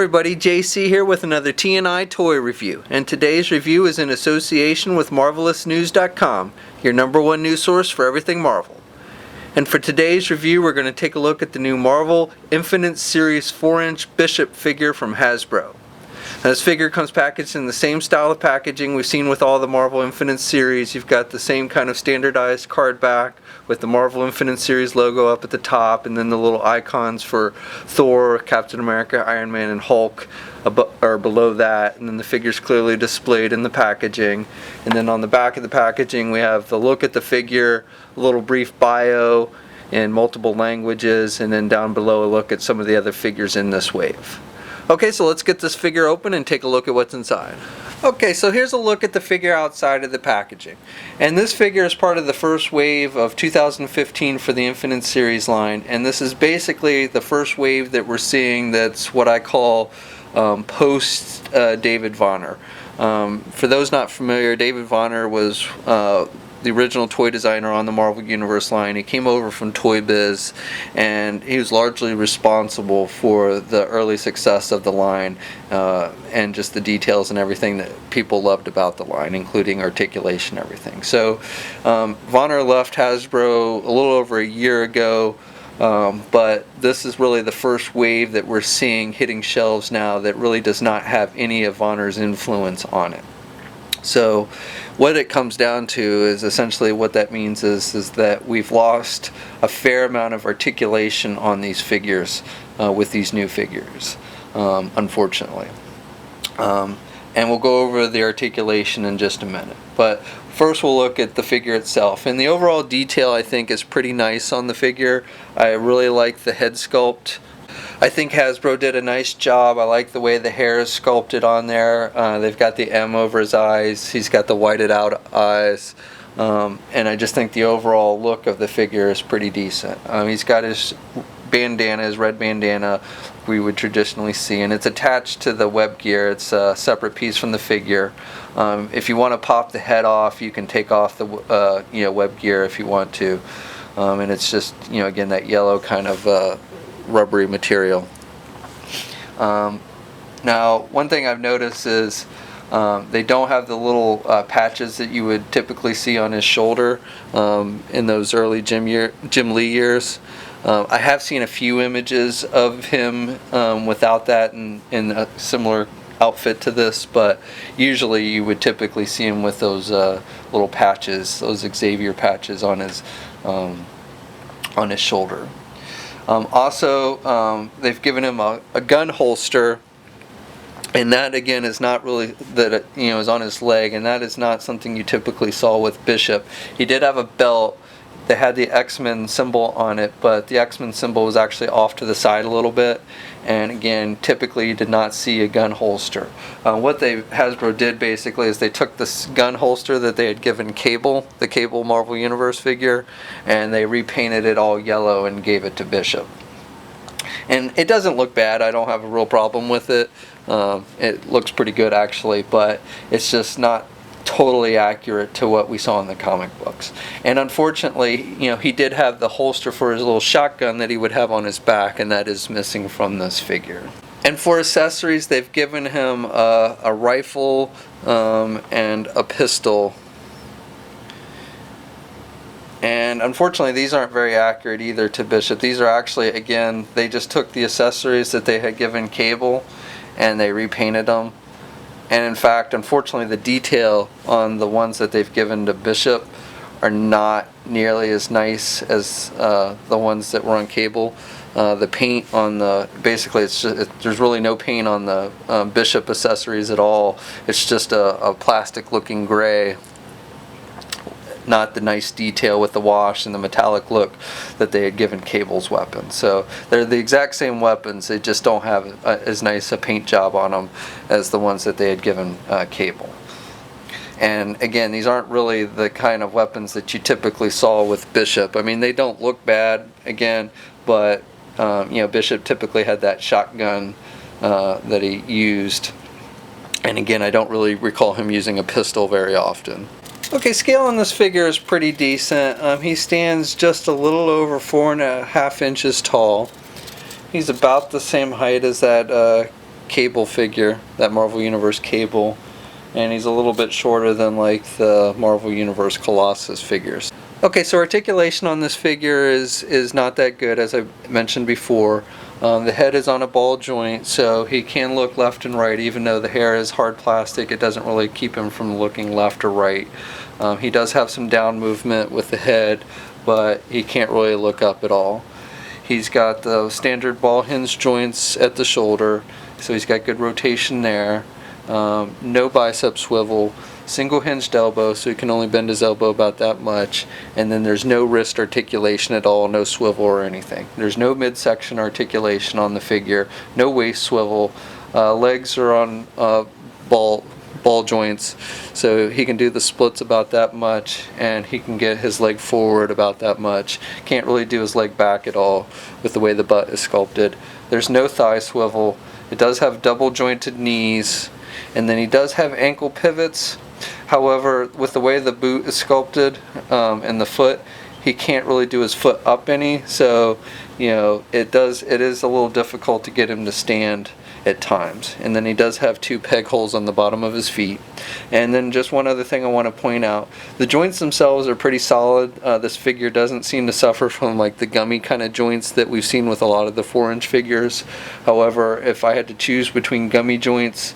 everybody, JC here with another T&I toy review, and today's review is in association with MarvelousNews.com, your #1 news source for everything Marvel. And for today's review, we're going to take a look at the new Marvel Infinite Series 4-inch Bishop figure from Hasbro. Now, this figure comes packaged in the same style of packaging we've seen with all the Marvel Infinite Series. You've got the same kind of standardized card back with the Marvel Infinite Series logo up at the top, and then the little icons for Thor, Captain America, Iron Man, and Hulk are below that, and then the figure's clearly displayed in the packaging. And then on the back of the packaging we have the look at the figure, a little brief bio in multiple languages, and then down below a look at some of the other figures in this wave. Okay, so let's get this figure open and take a look at what's inside. Okay, so here's a look at the figure outside of the packaging. And this figure is part of the first wave of 2015 for the Infinite Series line. And this is basically the first wave that we're seeing that's what I call post David Vonner. For those not familiar, David Vonner was the original toy designer on the Marvel Universe line. He came over from Toy Biz, and he was largely responsible for the early success of the line and just the details and everything that people loved about the line, including articulation and everything. So Vonner left Hasbro a little over a year ago, but this is really the first wave that we're seeing hitting shelves now that really does not have any of Vonner's influence on it. So what it comes down to is essentially what that means is that we've lost a fair amount of articulation on these figures with these new figures, unfortunately. And we'll go over the articulation in just a minute. But first we'll look at the figure itself. And the overall detail, I think, is pretty nice on the figure. I really like the head sculpt. I think Hasbro did a nice job. I like the way the hair is sculpted on there. They've got the M over his eyes. He's got the whited out eyes. And I just think the overall look of the figure is pretty decent. He's got his bandana, his red bandana we would traditionally see, and it's attached to the web gear. It's a separate piece from the figure. If you want to pop the head off, you can take off the web gear if you want to. And it's just, again, that yellow kind of rubbery material. Now, one thing I've noticed is they don't have the little patches that you would typically see on his shoulder in those early Jim Lee years. I have seen a few images of him without that in a similar outfit to this, but usually you would typically see him with those little patches, those Xavier patches on his shoulder. Also, they've given him a gun holster, and that again is not really that is on his leg, and that is not something you typically saw with Bishop. He did have a belt that had the X-Men symbol on it, but the X-Men symbol was actually off to the side a little bit, and again, typically you did not see a gun holster. What Hasbro did basically is they took this gun holster that they had given Cable, the Cable Marvel Universe figure, and they repainted it all yellow and gave it to Bishop. And it doesn't look bad. I don't have a real problem with it. It looks pretty good actually, but it's just not totally accurate to what we saw in the comic books. And unfortunately, he did have the holster for his little shotgun that he would have on his back, and that is missing from this figure. And for accessories, they've given him a rifle and a pistol. And unfortunately, these aren't very accurate either to Bishop. These are actually, again, they just took the accessories that they had given Cable and they repainted them. And in fact, unfortunately, the detail on the ones that they've given to Bishop are not nearly as nice as the ones that were on Cable. The paint on basically there's really no paint on the Bishop accessories at all. It's just a plastic looking gray, not the nice detail with the wash and the metallic look that they had given Cable's weapons. So they're the exact same weapons, they just don't have as nice a paint job on them as the ones that they had given Cable. And again, these aren't really the kind of weapons that you typically saw with Bishop. I mean, they don't look bad, again, but Bishop typically had that shotgun that he used. And again, I don't really recall him using a pistol very often. Okay, scale on this figure is pretty decent. He stands just a little over 4.5 inches tall. He's about the same height as that Cable figure, that Marvel Universe Cable, and he's a little bit shorter than like the Marvel Universe Colossus figures. Okay, so articulation on this figure is not that good, as I mentioned before. The head is on a ball joint, so he can look left and right. Even though the hair is hard plastic, it doesn't really keep him from looking left or right. He does have some down movement with the head, but he can't really look up at all. He's got the standard ball hinge joints at the shoulder, so he's got good rotation there. No bicep swivel, single hinged elbow, so he can only bend his elbow about that much, and then there's no wrist articulation at all, no swivel or anything. There's no midsection articulation on the figure, no waist swivel. Legs are on ball joints, so he can do the splits about that much, and he can get his leg forward about that much. Can't really do his leg back at all with the way the butt is sculpted. There's no thigh swivel. It does have double jointed knees, and then he does have ankle pivots. However, with the way the boot is sculpted and the foot, he can't really do his foot up any, so it is a little difficult to get him to stand at times. And then he does have 2 peg holes on the bottom of his feet. And then just one other thing I want to point out, the joints themselves are pretty solid. This figure doesn't seem to suffer from like the gummy kind of joints that we've seen with a lot of the 4-inch figures. However, if I had to choose between gummy joints,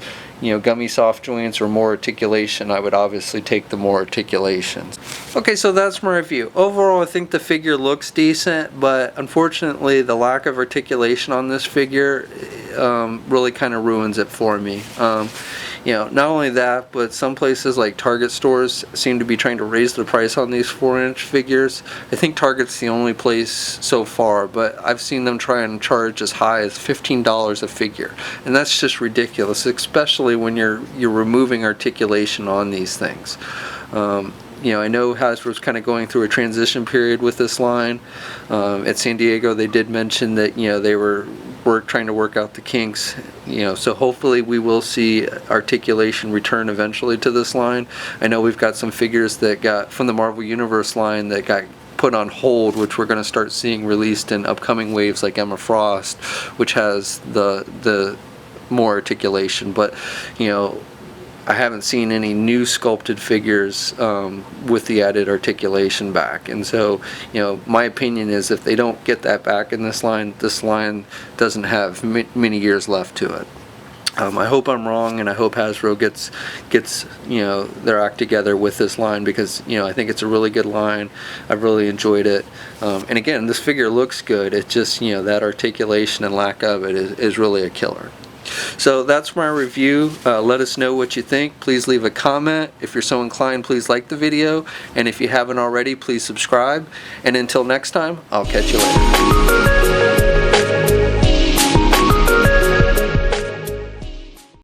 gummy soft joints or more articulation, I would obviously take the more articulation. Okay, so that's my review. Overall, I think the figure looks decent, but unfortunately the lack of articulation on this figure really kind of ruins it for me. Not only that, but some places like Target stores seem to be trying to raise the price on these 4-inch figures. I think Target's the only place so far, but I've seen them try and charge as high as $15 a figure, and that's just ridiculous, especially when you're removing articulation on these things. I know Hasbro's kind of going through a transition period with this line. At San Diego, they did mention that they were trying to work out the kinks. So hopefully we will see articulation return eventually to this line. I know we've got some figures that got from the Marvel Universe line that got put on hold, which we're going to start seeing released in upcoming waves, like Emma Frost, which has the more articulation. But I haven't seen any new sculpted figures with the added articulation back, and so my opinion is if they don't get that back in this line doesn't have many years left to it. I hope I'm wrong, and I hope Hasbro gets their act together with this line, because I think it's a really good line. I've really enjoyed it, and again, this figure looks good. It's just that articulation and lack of it is really a killer. So that's my review. Let us know what you think. Please leave a comment. If you're so inclined, please like the video, and if you haven't already, please subscribe. And until next time, I'll catch you later.